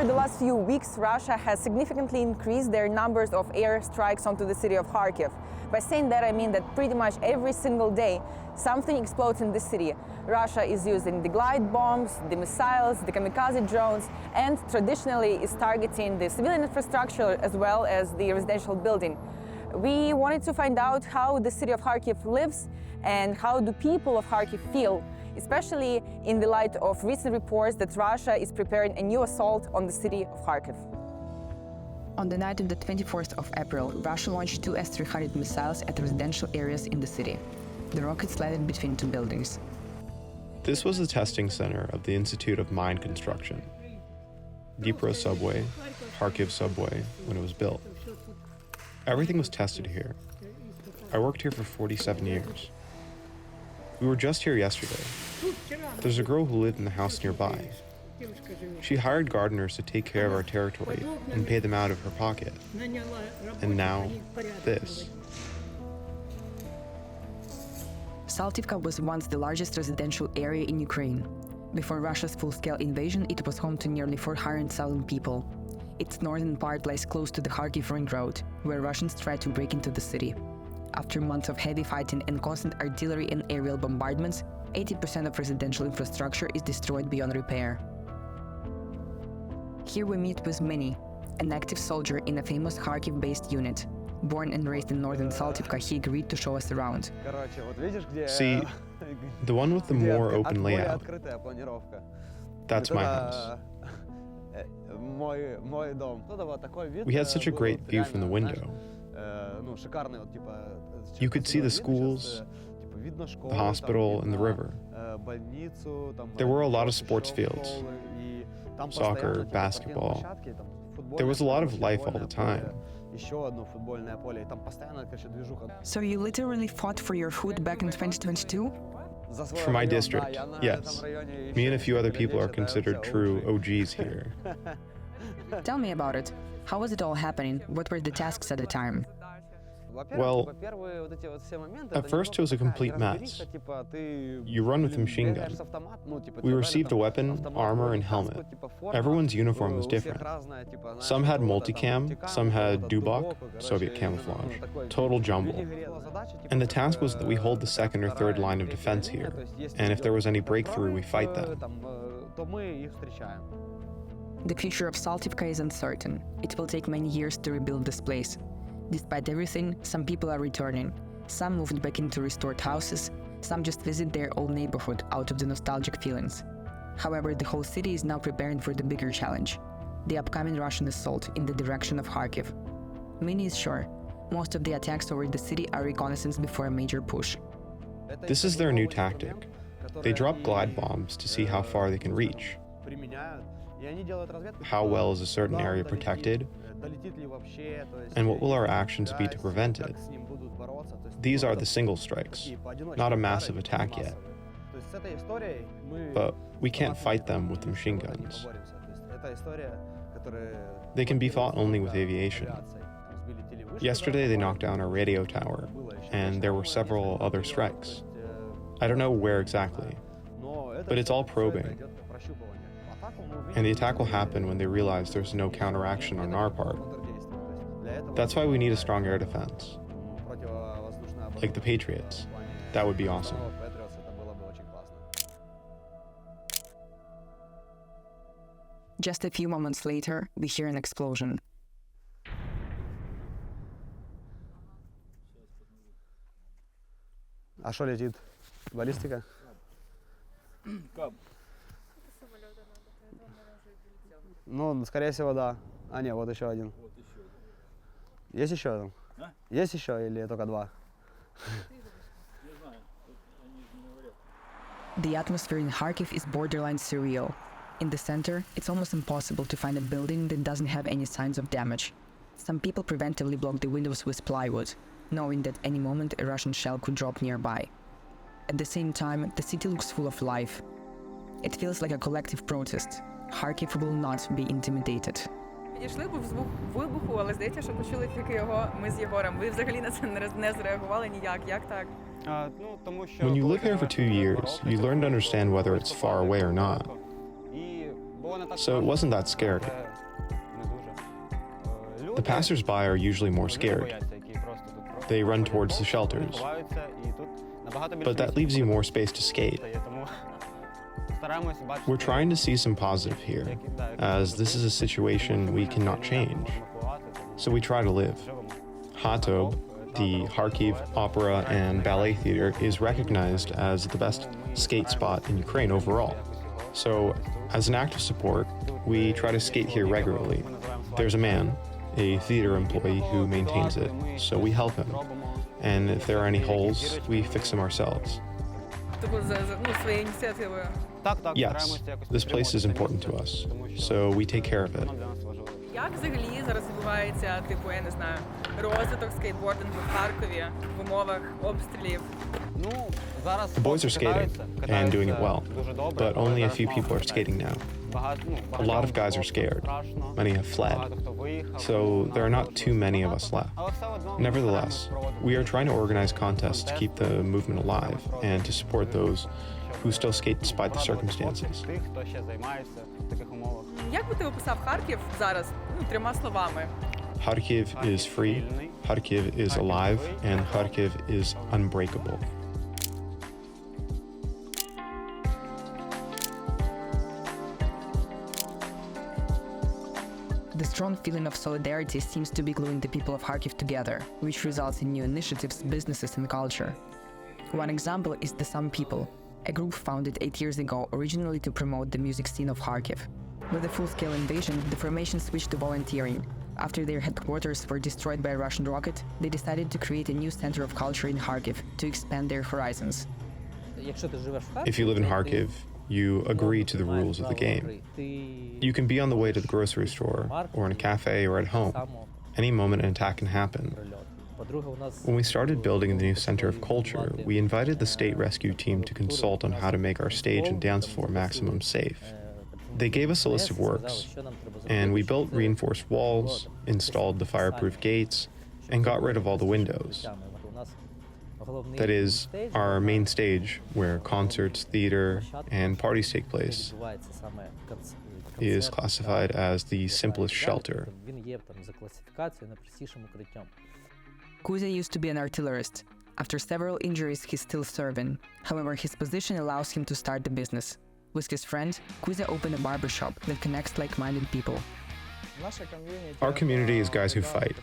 Over the last few weeks, Russia has significantly increased their numbers of air strikes onto the city of Kharkiv. By saying that, I mean that pretty much every single day something explodes in the city. Russia is using the glide bombs, the missiles, the kamikaze drones, and traditionally is targeting the civilian infrastructure as well as the residential building. We wanted to find out how the city of Kharkiv lives and how do people of Kharkiv feel, especially in the light of recent reports that Russia is preparing a new assault on the city of Kharkiv. On the night of the 24th of April, Russia launched 2 S-300 missiles at residential areas in the city. The rockets landed between 2 buildings. This was the testing center of the Institute of Mine Construction. Dnipro subway, Kharkiv subway, when it was built. Everything was tested here. I worked here for 47 years. We were just here yesterday. There's a girl who lived in the house nearby. She hired gardeners to take care of our territory and pay them out of her pocket. And now, this. Saltivka was once the largest residential area in Ukraine. Before Russia's full-scale invasion, it was home to nearly 400,000 people. Its northern part lies close to the Kharkiv ring road, where Russians tried to break into the city. After months of heavy fighting and constant artillery and aerial bombardments, 80% of residential infrastructure is destroyed beyond repair. Here we meet with Mini, an active soldier in a famous Kharkiv-based unit. Born and raised in northern Saltivka, he agreed to show us around. See, the one with the more open layout, that's my house. We had such a great view from the window. You could see the schools, the hospital, and the river. There were a lot of sports fields, soccer, basketball. There was a lot of life all the time. So you literally fought for your food back in 2022? For my district, yes. Me and a few other people are considered true OGs here. Tell me about it. How was it all happening? What were the tasks at the time? Well, at first it was a complete mess. You run with a machine gun. We received a weapon, armor, and helmet. Everyone's uniform was different. Some had multicam, some had dubok, Soviet camouflage. Total jumble. And the task was that we hold the second or third line of defense here, and if there was any breakthrough, we fight them. The future of Saltivka is uncertain. It will take many years to rebuild this place. Despite everything, some people are returning. Some moved back into restored houses, some just visit their old neighborhood out of the nostalgic feelings. However, the whole city is now preparing for the bigger challenge, the upcoming Russian assault in the direction of Kharkiv. Mini is sure, most of the attacks over the city are reconnaissance before a major push. This is their new tactic. They drop glide bombs to see how far they can reach. How well is a certain area protected? And what will our actions be to prevent it? These are the single strikes, not a massive attack yet. But we can't fight them with the machine guns. They can be fought only with aviation. Yesterday they knocked down our radio tower, and there were several other strikes. I don't know where exactly, but it's all probing. And the attack will happen when they realize there's no counteraction on our part. That's why we need a strong air defense. Like the Patriots. That would be awesome. Just a few moments later, we hear an explosion. А что летит? Баллистика? Ну, скорее всего, да. А, нет, вот еще один. Есть еще один? Есть еще или только 2? The atmosphere in Kharkiv is borderline surreal. In the center, it's almost impossible to find a building that doesn't have any signs of damage. Some people preventively block the windows with plywood, knowing that any moment a Russian shell could drop nearby. At the same time, the city looks full of life. It feels like a collective protest. Kharkiv will not be intimidated. Підійшли, був звук вибуху, але здається, що почули тільки його ми з Єгором. Ви взагалі на це не зреагували ніяк. Як так? When you live here for 2 years, you learn to understand whether it's far away or not. So it wasn't that scary. The passers-by are usually more scared. They run towards the shelters. But that leaves you more space to skate. We're trying to see some positive here, as this is a situation we cannot change. So we try to live. Hatob, the Kharkiv Opera and Ballet Theater, is recognized as the best skate spot in Ukraine overall. So, as an act of support, we try to skate here regularly. There's a man, a theater employee, who maintains it, so we help him. And if there are any holes, we fix them ourselves. Yes, this place is important to us, so we take care of it. Як взагалі зараз відбувається, я не знаю, розвиток скейтбордингу в Харкові в умовах обстрілів? The boys are skating and doing it well, but only a few people are skating now. A lot of guys are scared. Many have fled. So there are not too many of us left. Nevertheless, we are trying to organize contests to keep the movement alive and to support those who still skate despite the circumstances. Як би ти описав Харків зараз, трьома словами? Kharkiv is free, Kharkiv is alive, and Kharkiv is unbreakable. The strong feeling of solidarity seems to be gluing the people of Kharkiv together, which results in new initiatives, businesses, and culture. One example is the Some People, a group founded 8 years ago originally to promote the music scene of Kharkiv. With the full-scale invasion, the formation switched to volunteering. After their headquarters were destroyed by a Russian rocket, they decided to create a new center of culture in Kharkiv to expand their horizons. If you live in Kharkiv, you agree to the rules of the game. You can be on the way to the grocery store, or in a cafe, or at home. Any moment an attack can happen. When we started building the new Center of Culture, we invited the state rescue team to consult on how to make our stage and dance floor maximum safe. They gave us a list of works, and we built reinforced walls, installed the fireproof gates, and got rid of all the windows. That is, our main stage, where concerts, theater, and parties take place, is classified as the simplest shelter. Kuzya used to be an artillerist. After several injuries, he's still serving. However, his position allows him to start the business. With his friend, Kuzya opened a barbershop that connects like-minded people. Our community is guys who fight,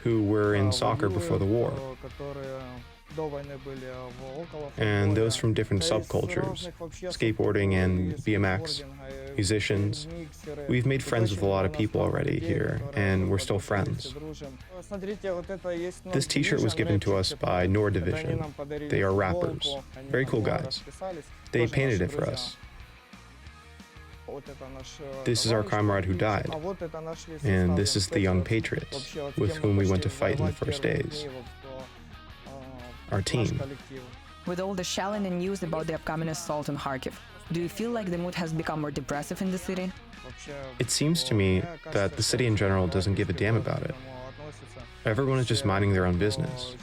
who were in soccer before the war, and those from different subcultures, skateboarding and BMX, musicians. We've made friends with a lot of people already here, and we're still friends. This t-shirt was given to us by Nord Division. They are rappers, very cool guys. They painted it for us. This is our comrade who died, and this is the young patriots with whom we went to fight in the first days. Our team. With all the shelling and news about the upcoming assault on Kharkiv, do you feel like the mood has become more depressive in the city? It seems to me that the city in general doesn't give a damn about it. Everyone is just minding their own business.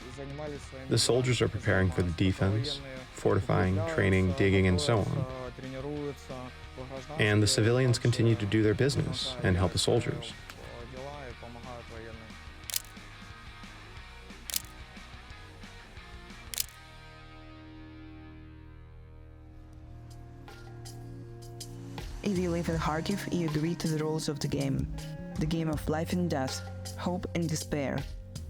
The soldiers are preparing for the defense, fortifying, training, digging, and so on. And the civilians continue to do their business and help the soldiers. If you live in Kharkiv, you agree to the rules of the game of life and death, hope and despair.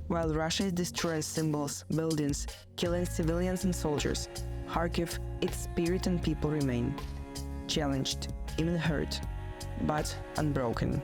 While Russia destroys symbols, buildings, killing civilians and soldiers, Kharkiv, its spirit and people remain. Challenged, even hurt, but unbroken.